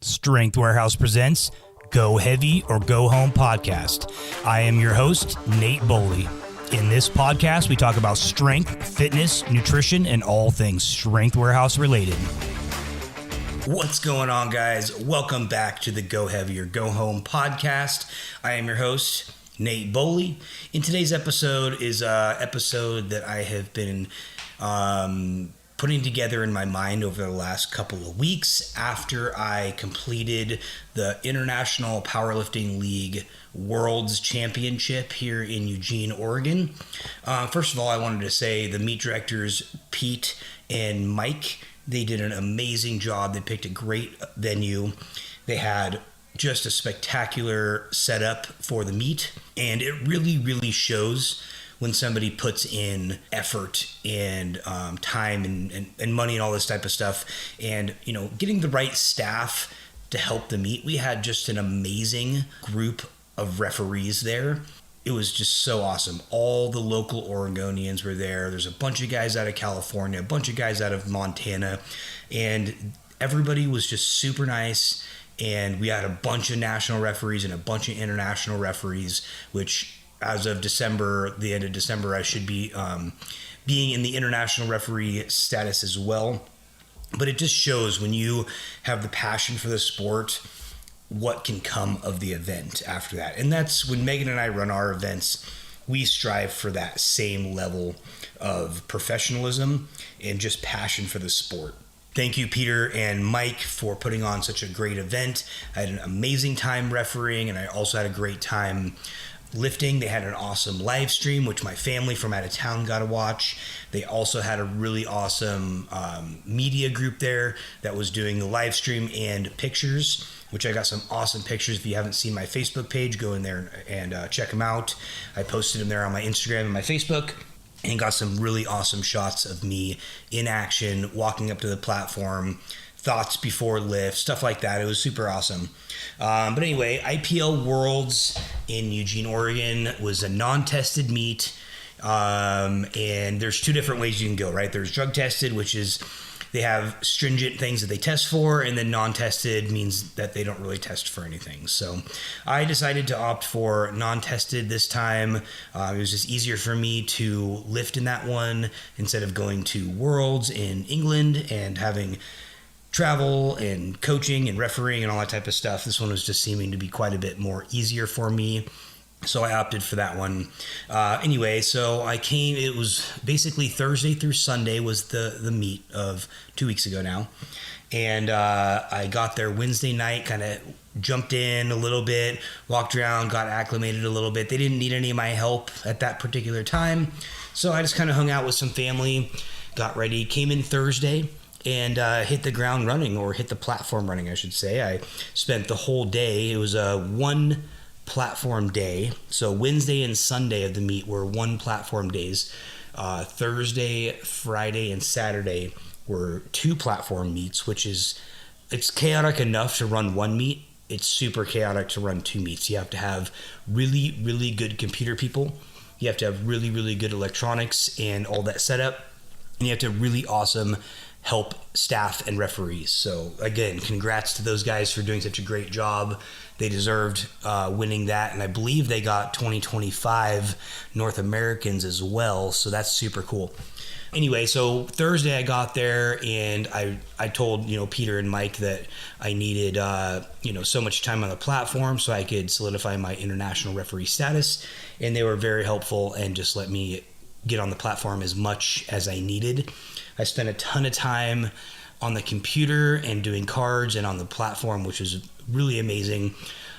Strength Warehouse presents Go Heavy or Go Home podcast. I am your host, Nate Boley. In this podcast, we talk about strength, fitness, nutrition, and all things Strength Warehouse related. What's going on, guys? Welcome back to the Go Heavy or Go Home podcast. I am your host, Nate Boley. In today's episode is an episode that I have been putting together in my mind over the last couple of weeks after I completed the International Powerlifting League Worlds Championship here in Eugene, Oregon. First of all, I wanted to say the meet directors, Pete and Mike, they did an amazing job. They picked a great venue. They had just a spectacular setup for the meet, and it really shows when somebody puts in effort and time and money and all this type of stuff, and getting the right staff to help the meet. We had just an amazing group of referees there. It was just so awesome. All the local Oregonians were there. There's a bunch of guys out of California, a bunch of guys out of Montana, and everybody was just super nice. And we had a bunch of national referees and a bunch of international referees, which as of December, the end of December, I should be being in the international referee status as well. But it just shows when you have the passion for the sport, what can come of the event after that. And that's when Megan and I run our events. We strive for that same level of professionalism and just passion for the sport. Thank you, Peter and Mike, for putting on such a great event. I had an amazing time refereeing, and I also had a great time lifting. They had an awesome live stream, which my family from out of town got to watch. They also had a really awesome media group there that was doing the live stream and pictures, which I got some awesome pictures. If you haven't seen my Facebook page, go in there and check them out. I posted them there on my Instagram and my Facebook, and got some really awesome shots of me in action, walking up to the platform, thoughts before lift, stuff like that. It was super awesome. But anyway, IPL Worlds in Eugene, Oregon was a non-tested meet. And there's two different ways you can go, right? There's drug tested, which is they have stringent things that they test for, and then non-tested means that they don't really test for anything. So I decided to opt for non-tested this time. It was just easier for me to lift in that one instead of going to Worlds in England and having travel and coaching and refereeing and all that type of stuff. This one was just seeming to be quite a bit more easier for me, so I opted for that one. Anyway, so I came, it was basically Thursday through Sunday was the meet of 2 weeks ago now. And I got there Wednesday night, kind of jumped in a little bit, walked around, got acclimated a little bit. They didn't need any of my help at that particular time, so I just kind of hung out with some family, got ready, came in Thursday, and hit the ground running, or hit the platform running, I should say. I spent the whole day. It was a one platform day. So Wednesday and Sunday of the meet were one platform days. Thursday, Friday, and Saturday were two platform meets, which is, it's chaotic enough to run one meet. It's super chaotic to run two meets. You have to have really good computer people. You have to have really good electronics and all that setup. And you have to have really awesome help staff and referees. So again, congrats to those guys for doing such a great job. They deserved winning that, and I believe they got 2025 North Americans as well, so that's super cool. Anyway, so Thursday I got there, and I told Peter and Mike that I needed so much time on the platform so I could solidify my international referee status, and they were very helpful and just let me get on the platform as much as I needed. I spent a ton of time on the computer and doing cards and on the platform, which was really amazing.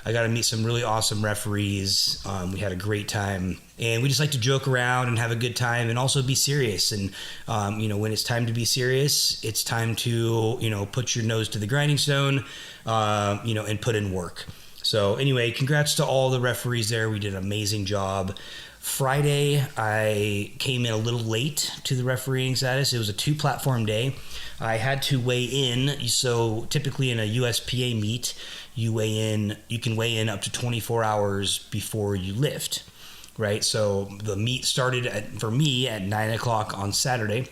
I got to meet some really awesome referees. We had a great time, and we just like to joke around and have a good time and also be serious. And, when it's time to be serious, it's time to, put your nose to the grinding stone, and put in work. So anyway, congrats to all the referees there. We did an amazing job. Friday, I came in a little late to the refereeing status. It was a two-platform day. I had to weigh in. So typically in a USPA meet, you can weigh in up to 24 hours before you lift, right? So the meet started for me at 9 o'clock on Saturday.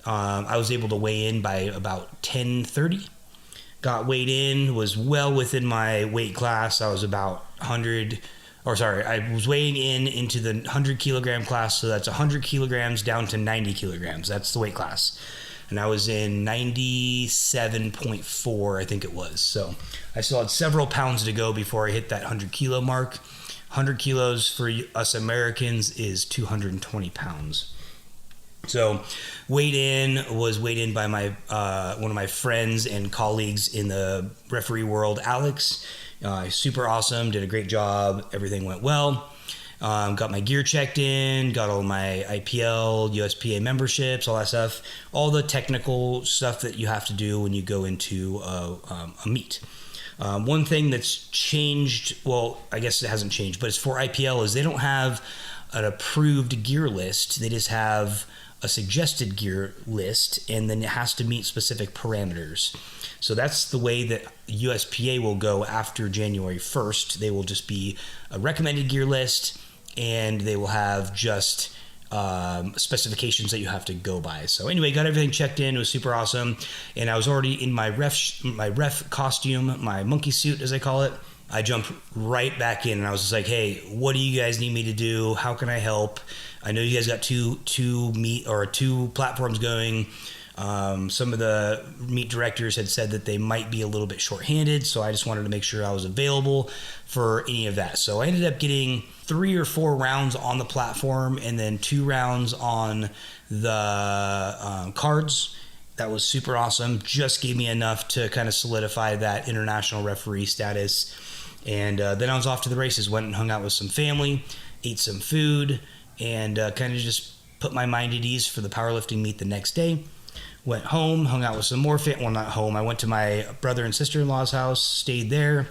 I was able to weigh in by about 10:30. got weighed in, was well within my weight class. I was about I was weighing into the 100 kilogram class. So that's 100 kilograms down to 90 kilograms. That's the weight class. And I was in 97.4, I think it was. So I still had several pounds to go before I hit that 100 kilo mark. 100 kilos for us Americans is 220 pounds. So weighed in by my one of my friends and colleagues in the referee world, Alex. Super awesome, did a great job. Everything went well. Got my gear checked in, got all my IPL, USPA memberships, all that stuff, all the technical stuff that you have to do when you go into a meet. One thing that's changed, well, I guess it hasn't changed, but it's for IPL, is they don't have an approved gear list. They just have a suggested gear list, and then it has to meet specific parameters. So that's the way that USPA will go after January 1st. They will just be a recommended gear list, and they will have just specifications that you have to go by. So anyway, got everything checked in. It was super awesome. And I was already in my ref costume, my monkey suit, as I call it. I jumped right back in, and I was just like, hey, what do you guys need me to do? How can I help? I know you guys got two platforms going. Some of the meet directors had said that they might be a little bit shorthanded, so I just wanted to make sure I was available for any of that. So I ended up getting 3 or 4 rounds on the platform and then 2 rounds on the cards. That was super awesome. Just gave me enough to kind of solidify that international referee status. And then I was off to the races, went and hung out with some family, ate some food, and kind of just put my mind at ease for the powerlifting meet the next day. Went home, hung out with some more not home. I went to my brother and sister-in-law's house, stayed there,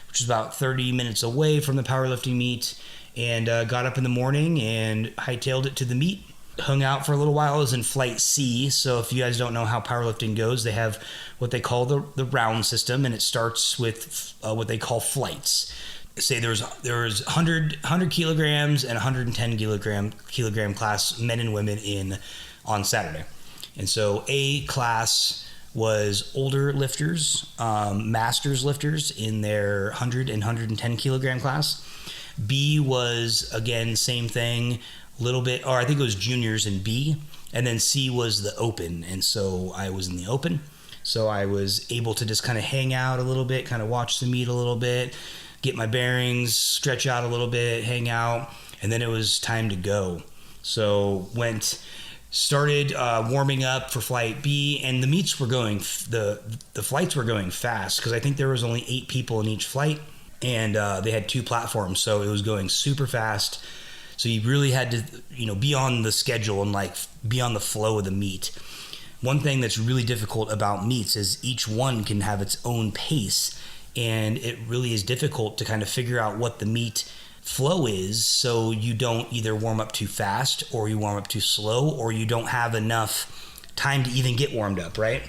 which is about 30 minutes away from the powerlifting meet, and got up in the morning and hightailed it to the meet. Hung out for a little while. I was in Flight C, so if you guys don't know how powerlifting goes, they have what they call the round system, and it starts with what they call flights. Say there's 100 kilograms and 110 kilogram class men and women in on Saturday. And so A class was older lifters, masters lifters in their 100 and 110 kilogram class. B was, again, same thing, little bit, or I think it was juniors in B. And then C was the open. And so I was in the open. So I was able to just kind of hang out a little bit, kind of watch the meet a little bit, get my bearings, stretch out a little bit, hang out. And then it was time to go. So started warming up for flight B, and the meets were going, the flights were going fast, because I think there was only 8 people in each flight, and they had 2 platforms, so it was going super fast. So you really had to, be on the schedule and be on the flow of the meet. One thing that's really difficult about meets is each one can have its own pace, and it really is difficult to kind of figure out what the meet flow is, so you don't either warm up too fast or you warm up too slow, or you don't have enough time to even get warmed up, right?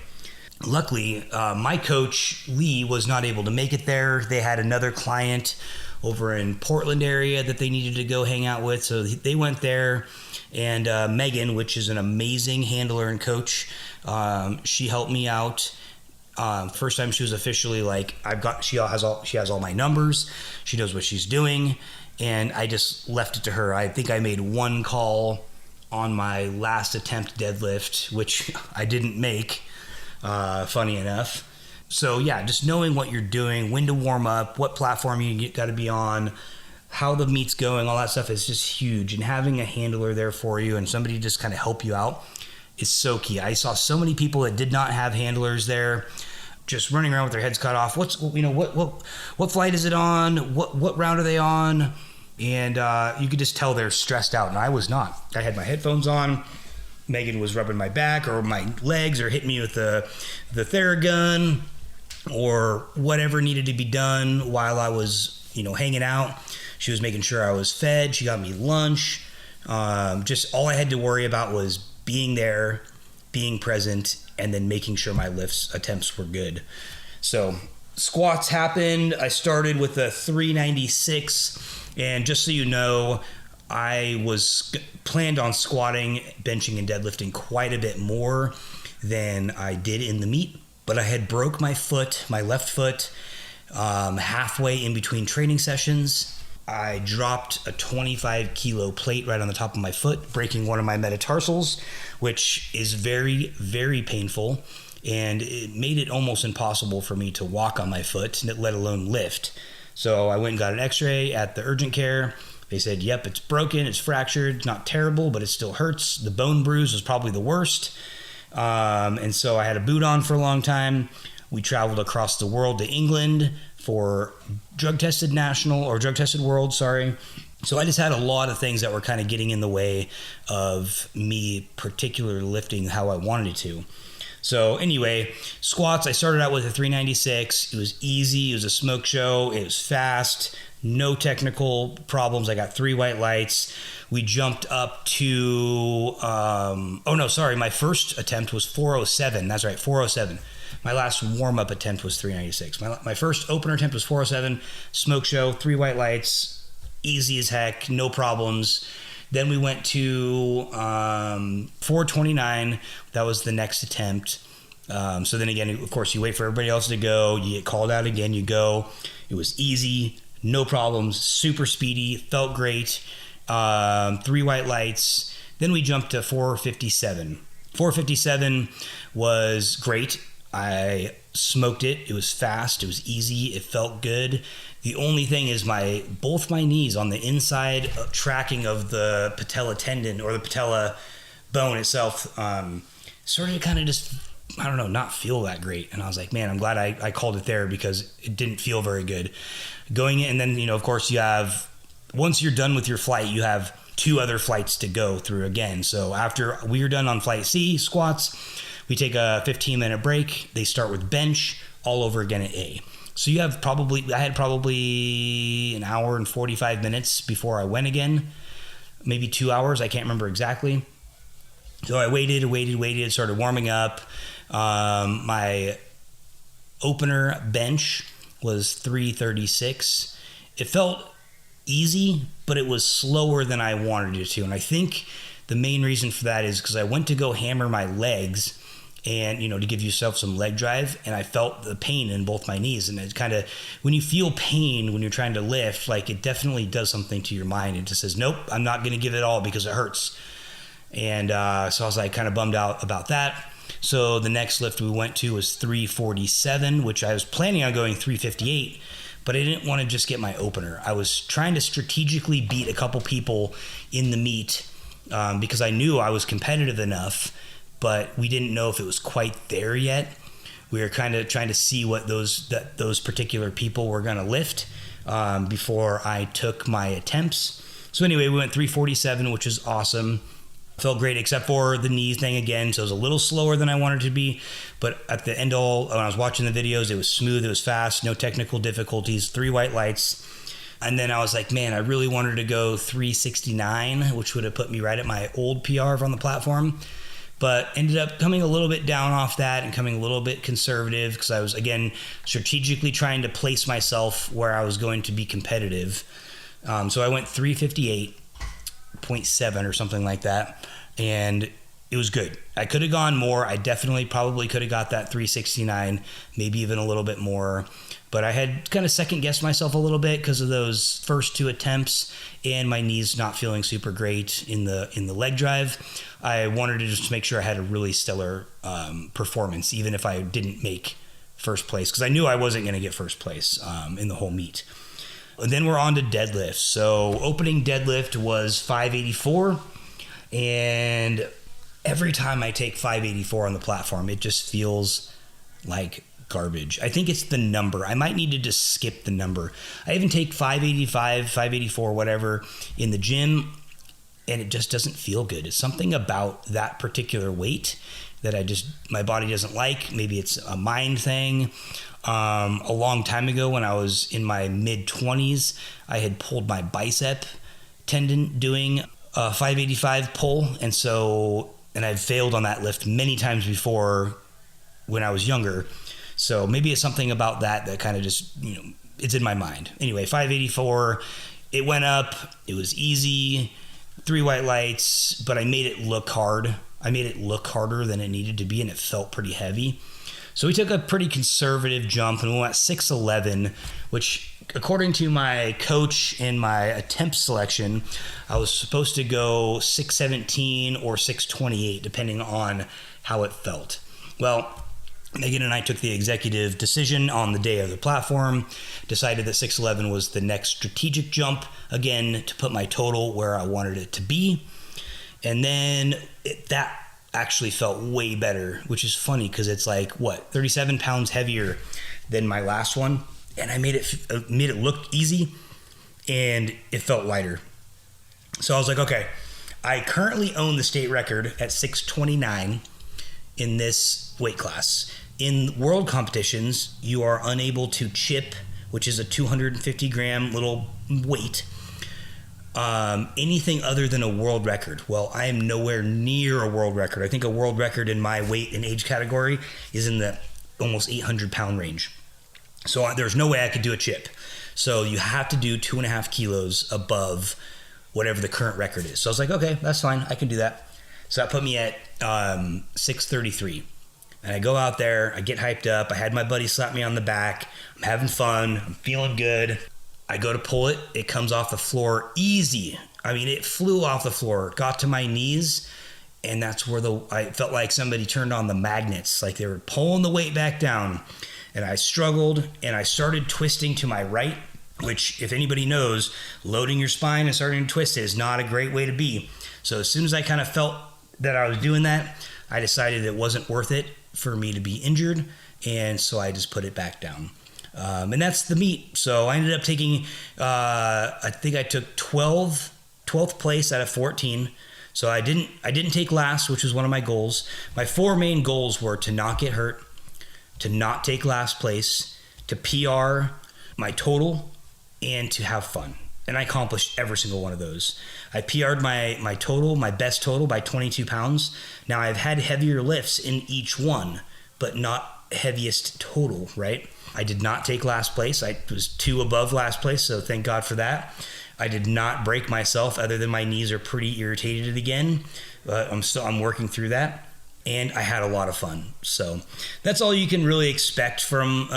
Luckily, my coach Lee was not able to make it there. They had another client over in Portland area that they needed to go hang out with, so they went there. And Megan, which is an amazing handler and coach, she helped me out. First time she was officially she has all my numbers. She knows what she's doing. And I just left it to her. I think I made 1 call on my last attempt deadlift, which I didn't make, funny enough. So yeah, just knowing what you're doing, when to warm up, what platform you got to be on, how the meet's going, all that stuff is just huge. And having a handler there for you and somebody just kind of help you out is so key. I saw so many people that did not have handlers there, just running around with their heads cut off. What flight is it on? What round are they on? And you could just tell they're stressed out, and I was not. I had my headphones on. Megan was rubbing my back or my legs or hitting me with the Theragun or whatever needed to be done while I was, hanging out. She was making sure I was fed. She got me lunch. Just all I had to worry about was being there, being present, and then making sure my lifts attempts were good. So squats happened. I started with a 396, and just so you know, I was planned on squatting, benching, and deadlifting quite a bit more than I did in the meet. but I had broke my foot, my left foot, halfway in between training sessions. I dropped a 25 kilo plate right on the top of my foot, breaking one of my metatarsals, which is very, very painful. And it made it almost impossible for me to walk on my foot, let alone lift. So I went and got an x-ray at the urgent care. They said, yep, it's broken, it's fractured, not terrible, but it still hurts. The bone bruise was probably the worst. And so I had a boot on for a long time. We traveled across the world to England for drug tested world. So I just had a lot of things that were kind of getting in the way of me particularly lifting how I wanted it to. So anyway, squats, I started out with a 396. It was easy. It was a smoke show. It was fast. No technical problems. I got 3 white lights. We jumped up to, my first attempt was 407. That's right, 407. My last warm-up attempt was 396. My first opener attempt was 407, smoke show, 3 white lights, easy as heck, no problems. Then we went to 429. That was the next attempt. So then again, of course, you wait for everybody else to go. You get called out again. You go. It was easy, no problems, super speedy, felt great. 3 white lights. Then we jumped to 457. 457 was great. I smoked it. It was fast. It was easy. It felt good. The only thing is both my knees on the inside tracking of the patella tendon or the patella bone itself started to kind of just, not feel that great. And I was like, man, I'm glad I called it there because it didn't feel very good. Going in, and then, of course, once you're done with your flight, you have 2 other flights to go through again. So after we were done on flight C, squats, we take a 15-minute break. They start with bench all over again at A. So I had probably an hour and 45 minutes before I went again, maybe 2 hours. I can't remember exactly. So I waited, started warming up. My opener bench was 336. It felt easy, but it was slower than I wanted it to. And I think the main reason for that is because I went to go hammer my legs and, to give yourself some leg drive. And I felt the pain in both my knees. And it kind of, when you feel pain when you're trying to lift, like it definitely does something to your mind. It just says, nope, I'm not going to give it all because it hurts. And so I was like kind of bummed out about that. So the next lift we went to was 347, which I was planning on going 358, but I didn't want to just get my opener. I was trying to strategically beat a couple people in the meet because I knew I was competitive enough, but we didn't know if it was quite there yet. We were kind of trying to see what those particular people were going to lift before I took my attempts. So anyway, we went 347, which is awesome. Felt great except for the knee thing again, so it was a little slower than I wanted it to be, but at the end when I was watching the videos, it was smooth, it was fast, no technical difficulties, 3 white lights. And then I was like, man, I really wanted to go 369, which would have put me right at my old PR on the platform, but ended up coming a little bit down off that and coming a little bit conservative because I was, again, strategically trying to place myself where I was going to be competitive. So I went 358.7 or something like that, and it was good. I could have gone more. I probably could have got that 369, maybe even a little bit more, but I had kind of second guessed myself a little bit because of those first 2 attempts and my knees not feeling super great in the leg drive. I wanted to just make sure I had a really stellar performance, even if I didn't make first place, because I knew I wasn't going to get first place in the whole meet. And then we're on to deadlift. So opening deadlift was 584, and every time I take 584 on the platform, it just feels like garbage. I think it's the number. I might need to just skip the number. I even take 585, 584, whatever in the gym, and it just doesn't feel good. It's something about that particular weight that my body doesn't like. Maybe it's a mind thing. A long time ago when I was in my mid-20s, I had pulled my bicep tendon doing a 585 pull, and I've failed on that lift many times before when I was younger. So maybe it's something about that kind of just, it's in my mind. Anyway, 584, it went up, it was easy, 3 white lights, but I made it look hard. I made it look harder than it needed to be, and it felt pretty heavy. So we took a pretty conservative jump and we went 6'11", which according to my coach in my attempt selection, I was supposed to go 6'17" or 6'28", depending on how it felt. Well, Megan and I took the executive decision on the day of the platform, decided that 6'11" was the next strategic jump, again, to put my total where I wanted it to be. And then that actually felt way better, which is funny because it's like, 37 pounds heavier than my last one. And I made it look easy and it felt lighter. So I was like, okay, I currently own the state record at 6'29" in this weight class. In world competitions, you are unable to chip, which is a 250 gram little weight, anything other than a world record. Well, I am nowhere near a world record. I think a world record in my weight and age category is in the almost 800 pound range. So there's no way I could do a chip. So you have to do 2.5 kilos above whatever the current record is. So I was like, okay, that's fine. I can do that. So that put me at 633. And I go out there, I get hyped up. I had my buddy slap me on the back. I'm having fun. I'm feeling good. I go to pull it. It comes off the floor easy. I mean, it flew off the floor, got to my knees, and that's where I felt like somebody turned on the magnets, like they were pulling the weight back down. And I struggled, and I started twisting to my right, which, if anybody knows, loading your spine and starting to twist it is not a great way to be. So as soon as I kind of felt that I was doing that, I decided it wasn't worth it for me to be injured, and so I just put it back down. And that's the meet. So I ended up taking, I think I took 12th place out of 14. So I didn't take last, which was one of my goals. My 4 main goals were to not get hurt, to not take last place, to PR my total, and to have fun. And I accomplished every single one of those. I PR'd my total, my best total, by 22 pounds. Now, I've had heavier lifts in each one, but not heaviest total, right? I did not take last place. I was 2 above last place, so thank God for that. I did not break myself, other than my knees are pretty irritated again. I'm working through that. And I had a lot of fun. So that's all you can really expect from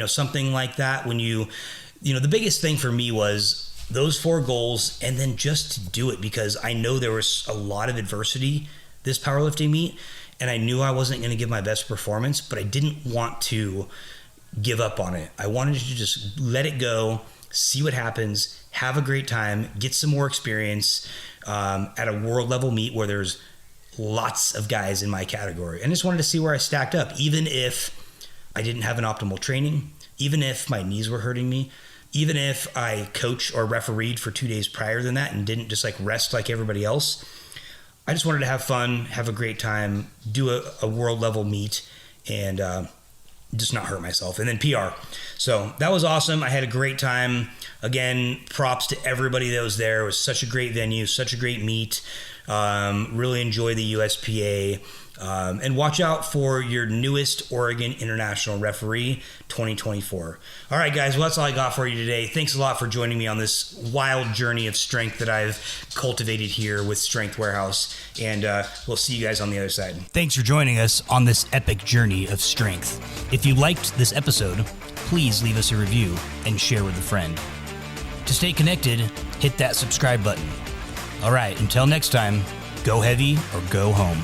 something like that. When the biggest thing for me was those 4 goals, and then just to do it, because I know there was a lot of adversity this powerlifting meet, and I knew I wasn't going to give my best performance, but I didn't want to give up on it. I wanted to just let it go, see what happens, have a great time, get some more experience at a world level meet where there's lots of guys in my category. And just wanted to see where I stacked up, even if I didn't have an optimal training, even if my knees were hurting me, even if I coached or refereed for 2 days prior than that and didn't just rest like everybody else. I just wanted to have fun, have a great time, do a world level meet, and just not hurt myself, and then PR. So that was awesome. I had a great time. Again, props to everybody that was there. It was such a great venue, such a great meet. Really enjoy the USPA. And watch out for your newest Oregon International Referee 2024. All right, guys, well, that's all I got for you today. Thanks a lot for joining me on this wild journey of strength that I've cultivated here with Strength Warehouse. And we'll see you guys on the other side. Thanks for joining us on this epic journey of strength. If you liked this episode, please leave us a review and share with a friend. To stay connected, hit that subscribe button. All right, until next time, go heavy or go home.